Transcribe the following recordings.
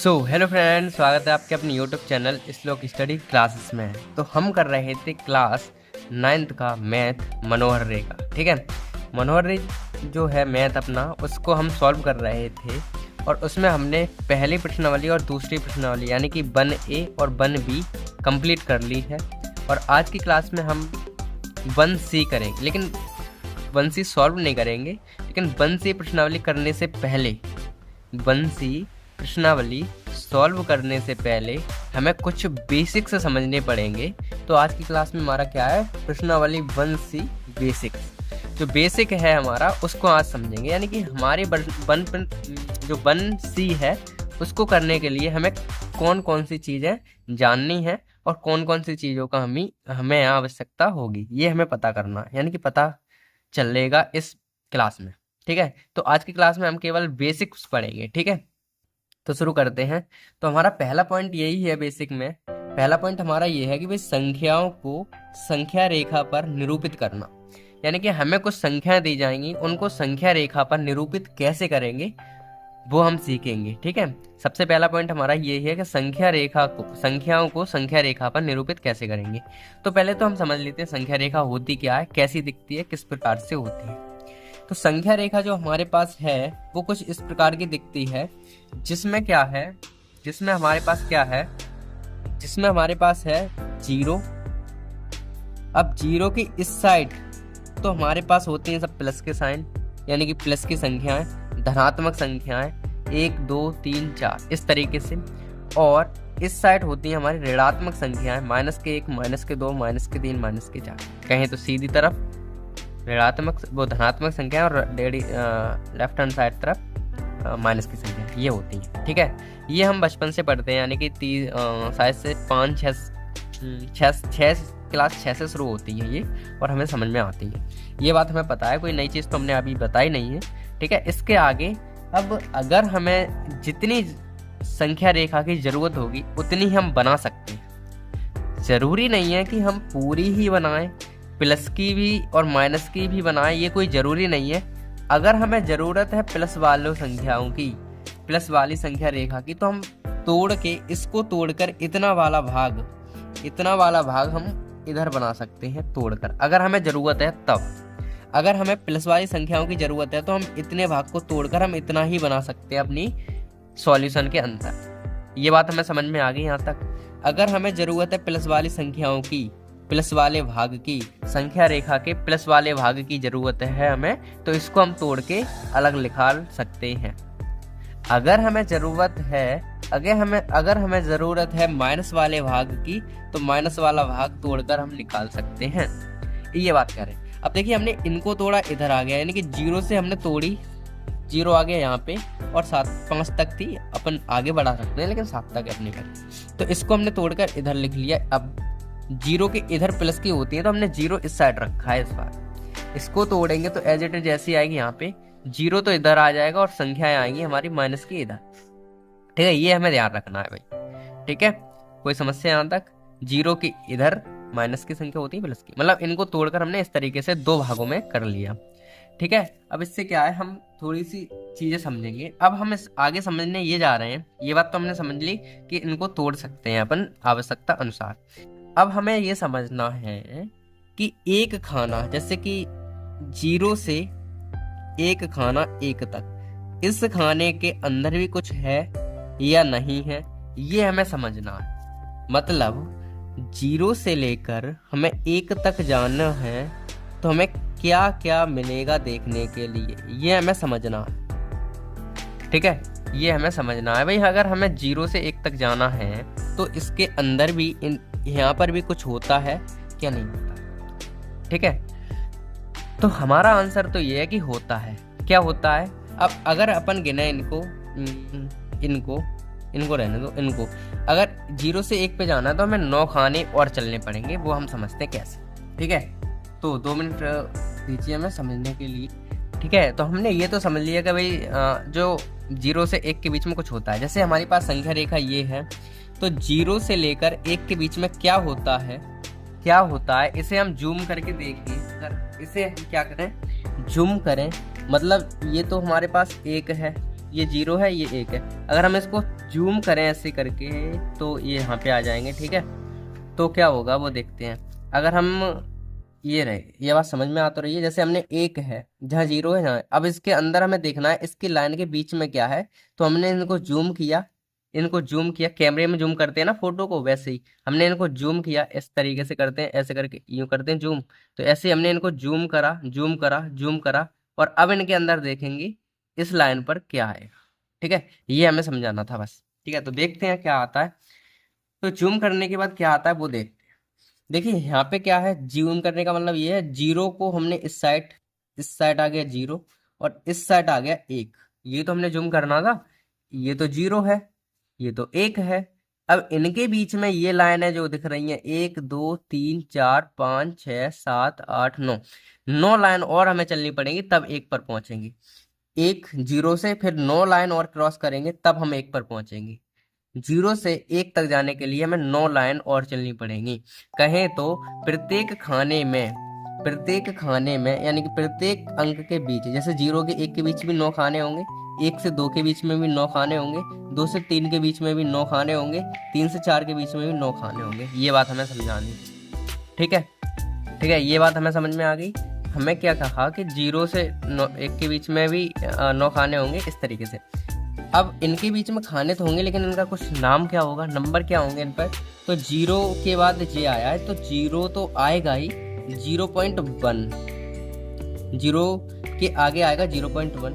Hello friend, स्वागत है आपके अपने यूट्यूब चैनल श्लोक स्टडी क्लासेस में। तो हम कर रहे थे क्लास 9th का मैथ मनोहर रे का। ठीक है, मनोहर रे जो है मैथ अपना, उसको हम सॉल्व कर रहे थे और उसमें हमने पहली प्रश्नावली और दूसरी प्रश्नावली यानी कि 1A और 1B कंप्लीट कर ली है। और आज की क्लास में हम 1C करेंगे, लेकिन 1C सॉल्व नहीं करेंगे, लेकिन 1C प्रश्नावली करने से पहले 1C प्रश्नावली सॉल्व करने से पहले हमें कुछ बेसिक्स समझने पड़ेंगे। तो आज की क्लास में हमारा क्या है, प्रश्नावली 1C बेसिक्स। जो बेसिक है हमारा उसको आज समझेंगे, यानी कि हमारे जो 1C है उसको करने के लिए हमें कौन कौन सी चीज़ें जाननी है और कौन कौन सी चीज़ों का हमें आवश्यकता होगी, ये हमें पता करना है, यानी कि पता चलेगा इस क्लास में। ठीक है, तो आज की क्लास में हम केवल बेसिक्स पढ़ेंगे। ठीक है, तो शुरू करते हैं। तो हमारा पहला पॉइंट यही है, बेसिक में पहला पॉइंट हमारा ये है कि भाई संख्याओं को संख्या रेखा पर निरूपित करना, यानी कि हमें कुछ संख्याएं दी जाएंगी, उनको संख्या रेखा पर निरूपित कैसे करेंगे वो हम सीखेंगे। ठीक है, सबसे पहला पॉइंट हमारा ये है कि संख्याओं को संख्या रेखा पर निरूपित कैसे करेंगे। तो पहले तो हम समझ लेते हैं संख्या रेखा होती क्या है, कैसी दिखती है, किस प्रकार से होती है। तो संख्या रेखा जो हमारे पास है वो कुछ इस प्रकार की दिखती है, जिसमें हमारे पास है जीरो। अब जीरो की इस साइड तो हमारे पास होती हैं सब प्लस के साइन, यानी कि प्लस की संख्याएं, धनात्मक संख्याएं 1 2 3 4 इस तरीके से। और इस साइड होती हैं हमारी ऋणात्मक संख्याएं, -1 -2 -3 -4। कहें तो सीधी तरफ ऋणात्मक वो धनात्मक संख्या और लेफ्ट हैंड साइड तरफ माइनस की संख्या, ये होती है। ठीक है, ये हम बचपन से पढ़ते हैं, यानी कि शायद से 6 क्लास 6 से शुरू होती है ये, और हमें समझ में आती है। ये बात हमें पता है, कोई नई चीज़ तो हमने अभी बताई नहीं है। ठीक है, इसके आगे अब अगर हमें जितनी संख्या रेखा की ज़रूरत होगी उतनी हम बना सकते हैं। ज़रूरी नहीं है कि हम पूरी ही बनाएं, प्लस की भी और माइनस की भी बनाएं, ये कोई ज़रूरी नहीं है। अगर हमें ज़रूरत है प्लस वालों संख्याओं की, प्लस वाली संख्या रेखा की, तो हम इसको तोड़कर इतना वाला भाग हम इधर बना सकते हैं तोड़कर, अगर हमें ज़रूरत है तब। अगर हमें प्लस वाली संख्याओं की ज़रूरत है तो हम इतने भाग को तोड़कर हम इतना ही बना सकते हैं अपनी सॉल्यूशन के अंदर। ये बात हमें समझ में आ गई यहाँ तक। अगर हमें ज़रूरत है प्लस वाली संख्याओं की, प्लस वाले भाग की, संख्या रेखा के प्लस वाले भाग की जरूरत है हमें, तो इसको हम तोड़ के अलग निकाल सकते हैं। अगर हमें जरूरत है माइनस वाले भाग की, तो माइनस वाला भाग तोड़कर हम निकाल सकते हैं। ये बात करें। अब देखिए, हमने इनको तोड़ा, इधर आ गया, यानी कि 0 से हमने तोड़ी, 0 आ गया यहाँ पे, और 5 तक थी, अपन आगे बढ़ा सकते हैं, लेकिन 7 तक अपने कर। तो इसको हमने तोड़कर इधर लिख लिया। अब 0 के इधर प्लस की होती है, तो हमने 0 इस साइड रखा है। इस बार इसको तोड़ेंगे तो एज इट इज जैसी आएगी, यहाँ पे 0 तो इधर आ जाएगा और संख्याएं आएंगी हमारी माइनस की इधर। ठीक है, ये हमें ध्यान रखना है भाई। ठीक है, कोई समस्या यहाँ तक? 0 की इधर माइनस की संख्या होती है प्लस की, मतलब इनको तोड़कर हमने इस तरीके से 2 भागों में कर लिया। ठीक है, अब इससे क्या है, हम थोड़ी सी चीजें समझेंगे। अब हम इस आगे समझने ये जा रहे हैं, ये बात तो हमने समझ ली कि इनको तोड़ सकते हैं अपन आवश्यकता अनुसार। अब हमें ये समझना है कि एक खाना, जैसे कि 0 से एक खाना 1 तक, इस खाने के अंदर भी कुछ है या नहीं है, ये हमें समझना है। मतलब 0 से लेकर हमें 1 तक जाना है, तो हमें क्या क्या मिलेगा देखने के लिए, ये हमें समझना है। ठीक है, ये हमें समझना है भाई। अगर हमें 0 से 1 तक जाना है तो इसके अंदर भी यहाँ पर भी कुछ होता है क्या, नहीं होता। ठीक है, तो हमारा आंसर तो ये है कि होता है। क्या होता है? अब अगर अपन गिने इनको रहने दो, इनको अगर 0 से 1 पे जाना है तो हमें 9 खाने और चलने पड़ेंगे, वो हम समझते हैं कैसे। ठीक है, तो 2 मिनट दीजिए हमें समझने के लिए। ठीक है, तो हमने ये तो समझ लिया कि भाई जो 0 से 1 के बीच में कुछ होता है। जैसे हमारे पास संख्या रेखा ये है, तो 0 से लेकर 1 के बीच में क्या होता है, इसे हम जूम करके देखें। इसे हम क्या करें, जूम करें, मतलब ये तो हमारे पास 1 है, ये 0 है, ये 1 है। अगर हम इसको जूम करें ऐसे करके तो ये यहाँ पे आ जाएंगे, ठीक है। तो क्या होगा वो देखते हैं। अगर हम ये रहे, ये बात समझ में आ तो रही है। जैसे हमने 1 है जहाँ 0 है जहाँ, अब इसके अंदर हमें देखना है इसकी लाइन के बीच में क्या है। तो हमने इनको जूम किया, कैमरे में जूम करते हैं ना फोटो को, वैसे ही हमने इनको जूम किया। इस तरीके से करते हैं, ऐसे करके यूं करते हैं जूम। तो ऐसे हमने इनको जूम करा, जूम करा, जूम करा, और अब इनके अंदर देखेंगे इस लाइन पर क्या आएगा, ठीक है। ये हमें समझाना था बस, ठीक है। तो देखते हैं क्या आता है। तो जूम करने के बाद क्या आता है वो देखते हैं। देखिए यहाँ पे क्या है, जूम करने का मतलब ये है, 0 को हमने इस साइड आ गया 0, और इस साइड आ गया 1। ये तो हमने जूम करना था। ये तो 0 है, ये तो 1 है। अब इनके बीच में ये लाइन है जो दिख रही है, 1 2 3 4 5 6 7 8 9, 9 लाइन और हमें चलनी पड़ेगी, तब 1 पर पहुंचेंगे। 1 0 से फिर 9 लाइन और क्रॉस करेंगे, तब हम 1 पर पहुंचेंगे। 0 से 1 तक जाने के लिए हमें 9 लाइन और चलनी पड़ेंगी। कहें तो प्रत्येक खाने में यानी कि प्रत्येक अंक के बीच, जैसे 0 के 1 के बीच भी 9 खाने होंगे, 1 से 2 के बीच में भी 9 खाने होंगे, 2 से 3 के बीच में भी 9 खाने होंगे, 3 से 4 के बीच में भी 9 खाने होंगे। ये बात हमें समझानी, ठीक है। ठीक है, ये बात हमें समझ में आ गई। हमें क्या कहा कि 0 से 1 के बीच में भी 9 खाने होंगे, इस तरीके से। अब इनके बीच में खाने तो होंगे, लेकिन इनका कुछ नाम क्या होगा, नंबर क्या होंगे इन पर। तो 0 के बाद ये आया है, तो 0 तो आएगा ही 0.1, 0 के आगे आएगा 0.1,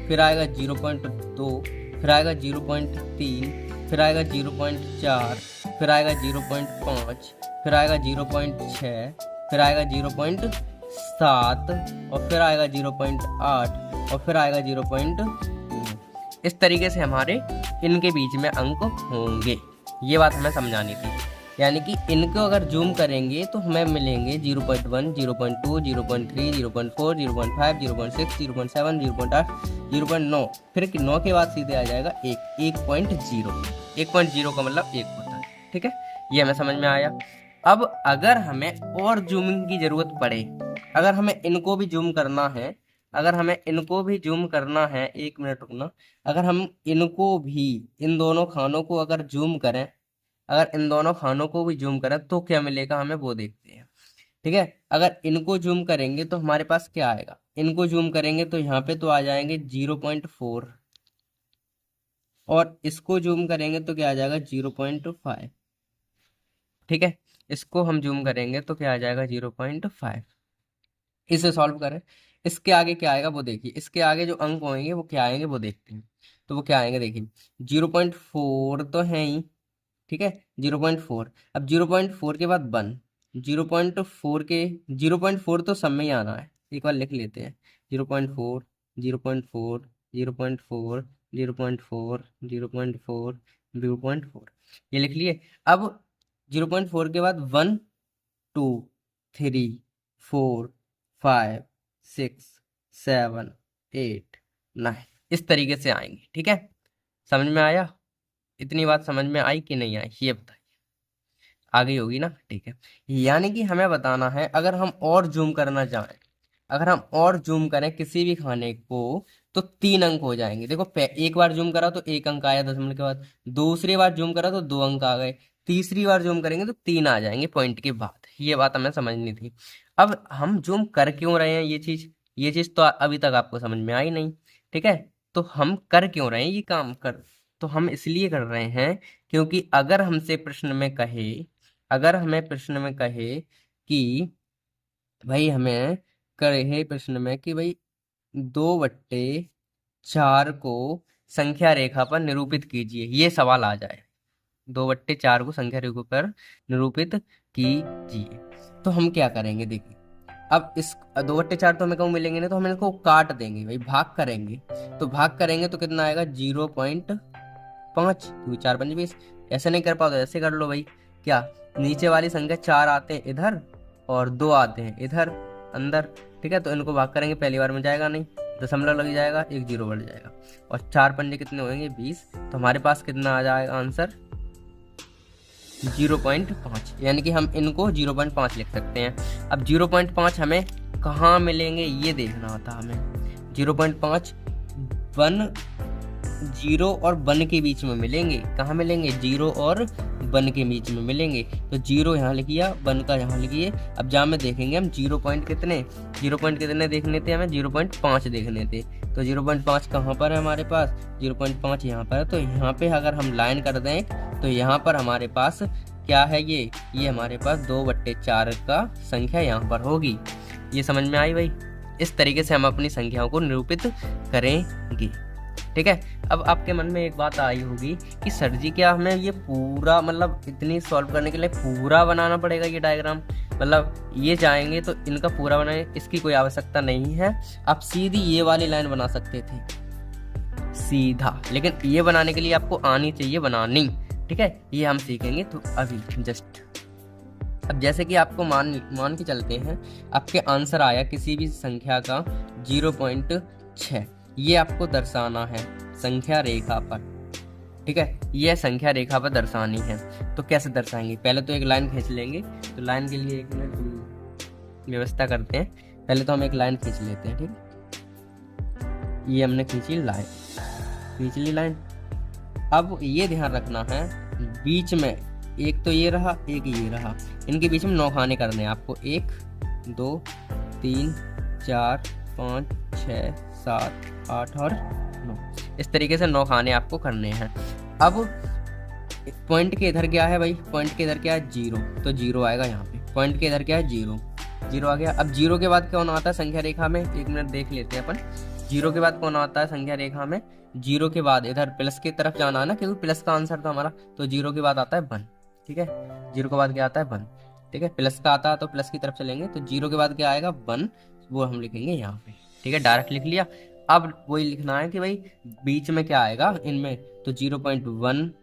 फिर आएगा 0.2, फिर आएगा 0.3, फिर आएगा 0.4, फिर आएगा 0.5, फिर आएगा 0.6, फिर आएगा 0.7, और फिर आएगा 0.8, और फिर आएगा 0.9। इस तरीके से हमारे इनके बीच में अंक होंगे। ये बात हमें समझानी थी। यानी कि इनको अगर जूम करेंगे तो हमें मिलेंगे 0.1, 0.2, 0.3, 0.4, 0.5, 0.6, 0.7, 0.8, 0.9, फिर 9 के बाद सीधे आ जाएगा 1.0। 1.0 का मतलब 1 होता है, ठीक है। ये हमें समझ में आया। अब अगर हमें और जूमिंग की जरूरत पड़े, अगर हमें इनको भी जूम करना है, एक मिनट रुकना। अगर हम इनको भी, इन दोनों खानों को अगर जूम करें, तो क्या मिलेगा हमें वो देखते हैं, ठीक है। अगर इनको जूम करेंगे तो हमारे पास क्या आएगा, इनको जूम करेंगे तो यहाँ पे तो आ जाएंगे 0.4, और इसको जूम करेंगे तो क्या आ जाएगा 0.5, ठीक है। इसको हम जूम करेंगे तो क्या आ जाएगा 0.5। इसे सॉल्व करें। इसके आगे क्या आएगा वो देखिए, इसके आगे जो अंक होंगे वो क्या आएंगे वो देखते हैं। तो वो क्या आएंगे देखिए, 0.4 तो है ही, ठीक है। 0.4, अब 0.4 के बाद 1, 0.4 तो सब में ही आना है, एक बार लिख लेते हैं। 0.4, 0.4, 0.4, 0.4, 0.4, 0.4, ये लिख लिए। अब 0.4 के बाद 1 2 3 4 5 6 7 8 9, इस तरीके से आएंगे, ठीक है। समझ में आया? इतनी बात समझ में आई कि नहीं आई, ये बताइए। आ गई होगी ना, ठीक है। यानी कि हमें बताना है, अगर हम और जूम करना चाहें, अगर हम और जूम करें किसी भी खाने को, तो 3 अंक हो जाएंगे। देखो, एक बार जूम करा तो 1 अंक आया दशमलव के बाद, दूसरी बार जूम करा तो 2 अंक आ गए, तीसरी बार जूम करेंगे तो 3 आ जाएंगे पॉइंट के बाद। ये बात हमें समझनी थी। अब हम जूम कर क्यों रहे हैं, ये चीज तो अभी तक आपको समझ में आई नहीं, ठीक है। तो हम कर क्यों रहे हैं ये काम कर, तो हम इसलिए कर रहे हैं क्योंकि अगर हमें प्रश्न में कहे कि भाई, प्रश्न में कि भाई 2/4 को संख्या रेखा पर निरूपित कीजिए, ये सवाल आ जाए, 2/4 को संख्या रेखा पर निरूपित कीजिए, तो हम क्या करेंगे देखिए। अब इस 2/4 तो हमें कहूँ मिलेंगे नहीं, तो हम इनको काट देंगे भाई, भाग करेंगे। तो कितना आएगा 0.5, 4 5 20। ऐसे नहीं कर पाओ तो ऐसे कर लो भाई। क्या, नीचे वाली संख्या 4 आते हैं इधर और 2 आते हैं इधर अंदर, ठीक है। तो इनको भाग करेंगे, पहली बार में जाएगा नहीं, दशमलव लग जाएगा, 1 0 बढ़ जाएगा, और 4 पंजे कितने होंगे 20। तो हमारे पास कितना आ जाएगा आंसर 0.5। यानी कि हम इनको 0.5 लिख सकते हैं। अब 0.5 हमें कहाँ मिलेंगे ये देखना होता हमें। 0.5 1 जीरो और 1 के बीच में मिलेंगे। कहाँ मिलेंगे? जीरो और 1 के बीच में मिलेंगे। तो जीरो यहाँ लिखिए, 1 का यहाँ लिखिए। अब जहाँ में देखेंगे हम जीरो पॉइंट कितने देखने थे हमें? 0.5 देखने थे। तो 0.5 कहाँ पर है हमारे पास? 0.5 यहाँ पर है। तो यहाँ पे अगर हम लाइन कर दें तो यहाँ पर हमारे पास क्या है? ये हमारे पास 2/4 का संख्या यहाँ पर होगी। ये समझ में आई भाई? इस तरीके से हम अपनी संख्याओं को निरूपित करेंगे। ठीक है। अब आपके मन में एक बात आई होगी कि सर जी क्या हमें ये पूरा मतलब इतनी सॉल्व करने के लिए पूरा बनाना पड़ेगा ये डायग्राम? मतलब ये जाएंगे तो इनका पूरा बनाए, इसकी कोई आवश्यकता नहीं है। आप सीधी ये वाली लाइन बना सकते थे सीधा, लेकिन ये बनाने के लिए आपको आनी चाहिए बनानी। ठीक है, ये हम सीखेंगे तो अभी जस्ट। अब जैसे कि आपको मान के चलते हैं आपके आंसर आया किसी भी संख्या का 0.6, ये आपको दर्शाना है संख्या रेखा पर। ठीक है, यह संख्या रेखा पर दर्शानी है। तो कैसे दर्शाएंगे? पहले तो एक लाइन खींच लेंगे। तो लाइन के लिए एक मिनट व्यवस्था करते हैं। पहले तो हम एक लाइन खींच लेते हैं। ठीक, ये हमने खींची लाइन, खींच ली लाइन। अब ये ध्यान रखना है बीच में एक तो ये रहा, एक ये रहा, इनके बीच में 9 खाने करने हैं आपको। 1 2 3 4 5 6 7 8 और 9, इस तरीके से 9 खाने आपको करने हैं। अब पॉइंट के इधर क्या है भाई? पॉइंट के इधर क्या है? 0, तो 0 आएगा यहाँ पे। पॉइंट के इधर क्या है? 0 आ गया। अब 0 के बाद कौन आता है संख्या रेखा में? एक मिनट देख लेते हैं अपन। 0 के बाद कौन आता है संख्या रेखा में? 0 के बाद इधर प्लस की तरफ जाना है ना, क्योंकि प्लस का आंसर था हमारा। तो 0 के बाद आता है 1। ठीक है, 0 के बाद क्या आता है? 1। ठीक है, प्लस का आता है तो प्लस की तरफ चलेंगे। तो 0 के बाद क्या आएगा? 1, वो हम लिखेंगे यहाँ पे। ठीक है, डायरेक्ट लिख लिया। अब वही लिखना है कि भाई बीच में क्या आएगा इनमें? तो 0.1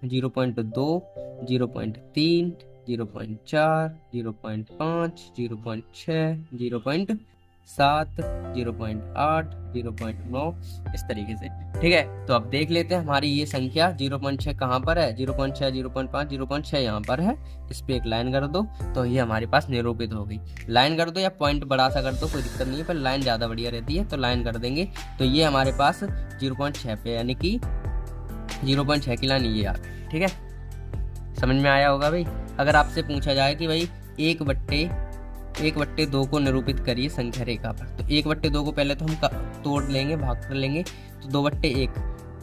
0.2 0.3 0.4 0.5 0.6 0.7 0.8 0.9, इस तरीके से। ठीक है, तो अब देख लेते हैं हमारी ये संख्या 0.6 कहाँ पर है? 0.6 0.5 0.6 यहाँ पर है। इस पे एक लाइन कर दो तो ये हमारे पास निरूपित हो गई। लाइन कर दो या पॉइंट बड़ा सा कर दो, कोई दिक्कत नहीं है, पर लाइन ज़्यादा बढ़िया रहती है। तो लाइन कर देंगे तो ये हमारे पास 0.6 पे, यानी कि 0.6 की लाइन ये आ गई। ठीक है, समझ में आया होगा भाई? अगर आपसे पूछा जाए कि भाई 1/2 को निरूपित करिए संख्या रेखा पर, तो 1/2 को पहले तो हम तोड़ लेंगे, भाग कर लेंगे। तो 2/1,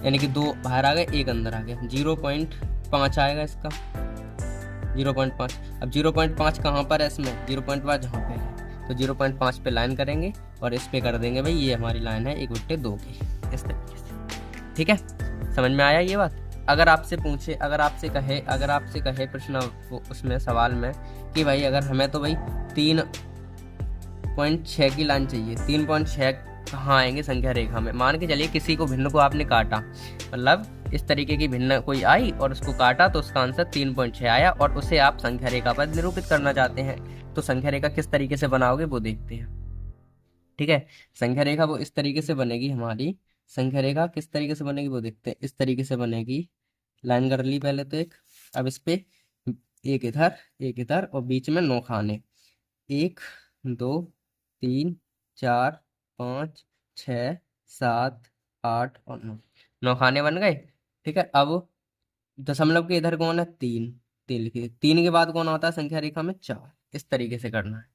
यानी कि 2 बाहर आ गए, 1 अंदर आ गया। 0.5 आएगा इसका, 0.5। अब 0.5 कहाँ पर है इसमें? 0.5 जहाँ पे है, तो 0.5 पे लाइन करेंगे और इस पे कर देंगे भाई ये हमारी लाइन है 1/2 की, इस तरीके से। ठीक है, समझ में आया ये बात? अगर आपसे पूछे, अगर आपसे कहे प्रश्न उसमें सवाल में कि भाई अगर हमें तो भाई 3.6 की लाइन चाहिए, 3.6 कहाँ आएंगे संख्या रेखा में? मान के चलिए किसी को भिन्न को आपने काटा, मतलब इस तरीके की भिन्न कोई आई और उसको काटा तो उसका आंसर 3.6 आया, और उसे आप संख्या रेखा पर निरूपित करना चाहते हैं। तो संख्या रेखा किस तरीके से बनाओगे वो देखते हैं। ठीक है, संख्या रेखा वो इस तरीके से बनेगी हमारी। संख्या रेखा किस तरीके से बनेगी वो देखते हैं। इस तरीके से बनेगी, लाइन कर ली पहले तो एक। अब इस पे एक इधर और बीच में 9 खाने, 1 2 3 4 5 6 7 8 और 9 खाने बन गए। ठीक है, अब दशमलव के इधर कौन है? 3 लिखिए। 3 के बाद कौन आता है संख्या रेखा में? 4। इस तरीके से करना है।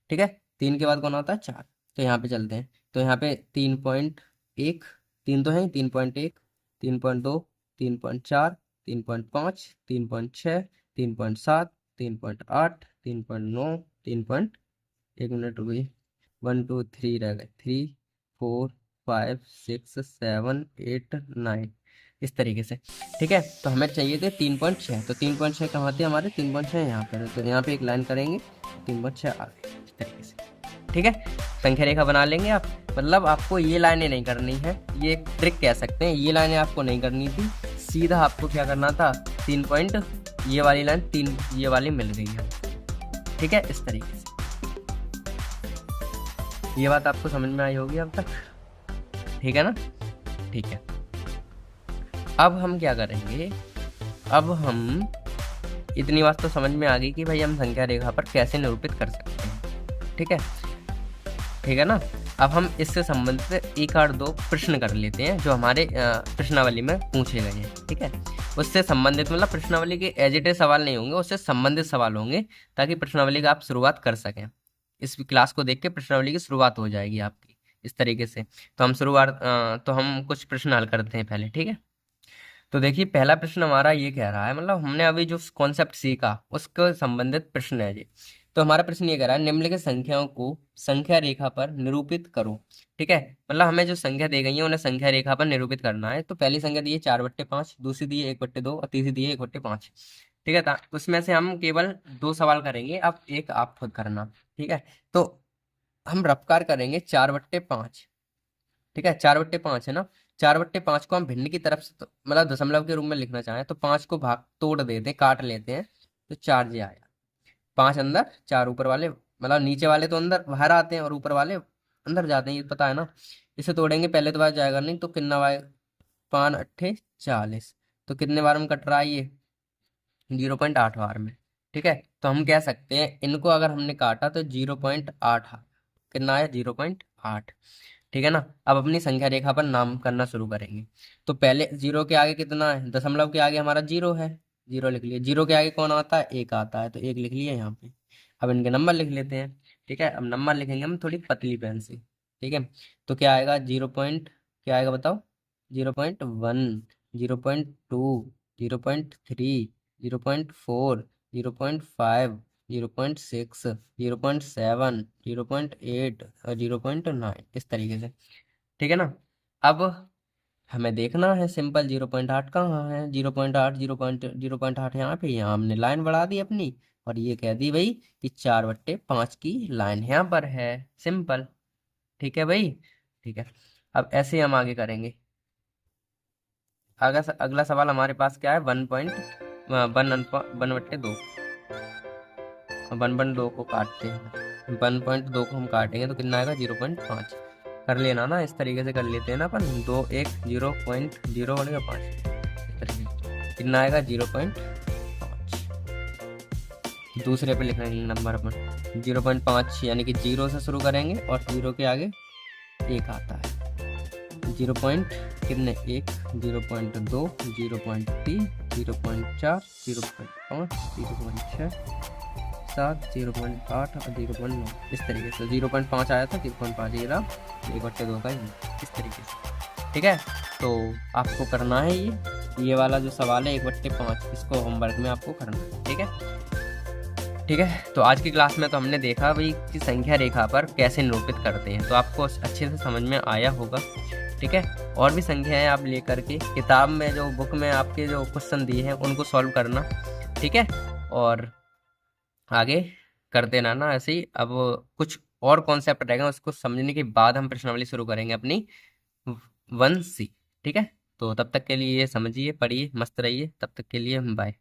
ठीक है, 3 के बाद कौन आता है? 4। तो यहाँ पे चलते हैं। तो यहाँ पे 3.1, 3 तो है, 3.1 3.2 3.4 3.5 3.6 3.7 3.8 3.9 1 मिनट रुकिए, 1 2 3 रह गए, 3 4 5 6 7 8 9, इस तरीके से। ठीक है, तो हमें चाहिए थे 3.6। तो 3.6 कहाँ थे हमारे? 3.6 यहाँ पर। तो यहाँ पे एक लाइन करेंगे, 3.6 आ गए, इस तरीके से। ठीक है, संख्या रेखा बना लेंगे आप। मतलब आपको ये लाइनें नहीं करनी है, ये एक ट्रिक कह सकते हैं। ये लाइनें आपको नहीं करनी थी, सीधा आपको क्या करना था? 3 पॉइंट, ये वाली लाइन 3 ये वाली मिल गई है। ठीक है, इस तरीके से। ये बात आपको समझ में आई होगी अब तक? ठीक है ना? ठीक है, अब हम क्या करेंगे? अब हम इतनी बात तो समझ में आ गई कि भाई हम संख्या रेखा पर कैसे निरूपित कर सकते हैं। ठीक है ना? अब हम इससे संबंधित एक आध दो प्रश्न कर लेते हैं जो हमारे प्रश्नावली में पूछे गए हैं। ठीक है, उससे संबंधित मतलब प्रश्नावली के एज इट इज सवाल नहीं होंगे, उससे संबंधित सवाल होंगे ताकि प्रश्नावली का आप शुरुआत कर सकें। इस क्लास को देख के प्रश्नावली की शुरुआत हो जाएगी आपकी इस तरीके से। तो हम कुछ प्रश्न हल करते हैं पहले। ठीक है, तो देखिए पहला प्रश्न हमारा ये कह रहा है, मतलब हमने अभी जो कॉन्सेप्ट सीखा उसके संबंधित प्रश्न है ये। तो हमारा प्रश्न ये कह रहा है, निम्नलिखित संख्याओं को संख्या रेखा पर निरूपित करो। ठीक है, मतलब हमें जो संख्या दी गई है उन्हें संख्या रेखा पर निरूपित करना है। तो पहली संख्या दी है 4/5, दूसरी दी है 1/2 और तीसरी दी है 1/5। ठीक है, उसमें से हम केवल दो सवाल करेंगे, अब एक आप खुद करना। ठीक है, तो हम रफ्कार करेंगे 4/5। ठीक है, 4/5 है ना। 4/5 को हम भिन्न की तरफ से मतलब दशमलव के रूप में लिखना चाहें तो 5 को भाग तोड़ देते हैं, काट लेते हैं, तो 4 ये आया। 5 अंदर 4 ऊपर वाले, मतलब नीचे वाले तो अंदर बाहर आते हैं और ऊपर वाले अंदर जाते हैं, ये पता है ना। इसे तोड़ेंगे पहले तो बार जाएगा नहीं, तो कितना बार 5 अट्ठे 40, तो कितने बार में कट रहा है ये 0.8 बार में। ठीक है, तो हम कह सकते हैं इनको अगर हमने काटा तो 0.8 कितना आया 0.8। ठीक है ना। अब अपनी संख्या रेखा पर नाम करना शुरू करेंगे। तो पहले जीरो के आगे कितना है, दशमलव के आगे हमारा जीरो है, जीरो लिख लिया। जीरो के आगे कौन आता है, एक आता है, तो एक लिख लिया यहाँ पे। अब इनके नंबर लिख लेते हैं। ठीक है, अब नंबर लिखेंगे हम थोड़ी पतली पेन से। ठीक है, तो क्या आएगा क्या आएगा बताओ, 0.1, 0.2, 0.3, 0.4, 0.5, 0.6, 0.7, 0.8 और 0.9 इस तरीके से। ठीक है ना। अब हमें देखना है सिंपल 0.8 कहाँ है, 0.8, 0.8 यहाँ पे, यहाँ हमने लाइन बढ़ा दी अपनी और ये कह दी भाई कि 4/5 की लाइन यहाँ पर है, सिंपल। ठीक है भाई, ठीक है। अब ऐसे ही हम आगे करेंगे। अगला सवाल हमारे पास क्या है, 1/2। 1/2 को काटते हैं, 1.2 को हम काटेंगे तो कितना आएगा 0.5। कर लेना ना, इस तरीके से कर लेते हैं ना अपन, 2 1 0.0 बनेगा 5, इस तरीके से कितना आएगा 0.5। दूसरे पे लिखेंगे नंबर अपन 0.5, यानी कि 0 से शुरू करेंगे और 0 के आगे 1 आता है। 0 पॉइंट कितने 1, 0.2, 0.3, 0.4, 0.5, 0.6, 7, 0.8 और 0.9 इस तरीके से। 0.5 आया था, 0.5 ये रहा, 1/2 का इस तरीके से। ठीक है, तो आपको करना है ये वाला जो सवाल है 1/5, इसको होमवर्क में आपको करना है। ठीक है, ठीक है। तो आज की क्लास में तो हमने देखा भाई कि संख्या रेखा पर कैसे निरूपित करते हैं, तो आपको अच्छे से समझ में आया होगा। ठीक है, और भी संख्याएं आप लेकर के किताब में जो बुक में आपके जो क्वेश्चन दिए हैं उनको सॉल्व करना। ठीक है, और आगे करते रहना ऐसे ही। अब कुछ और कॉन्सेप्ट रहेगा, उसको समझने के बाद हम प्रश्नावली शुरू करेंगे अपनी 1C। ठीक है, तो तब तक के लिए ये समझिए, पढ़िए, मस्त रहिए, तब तक के लिए बाय।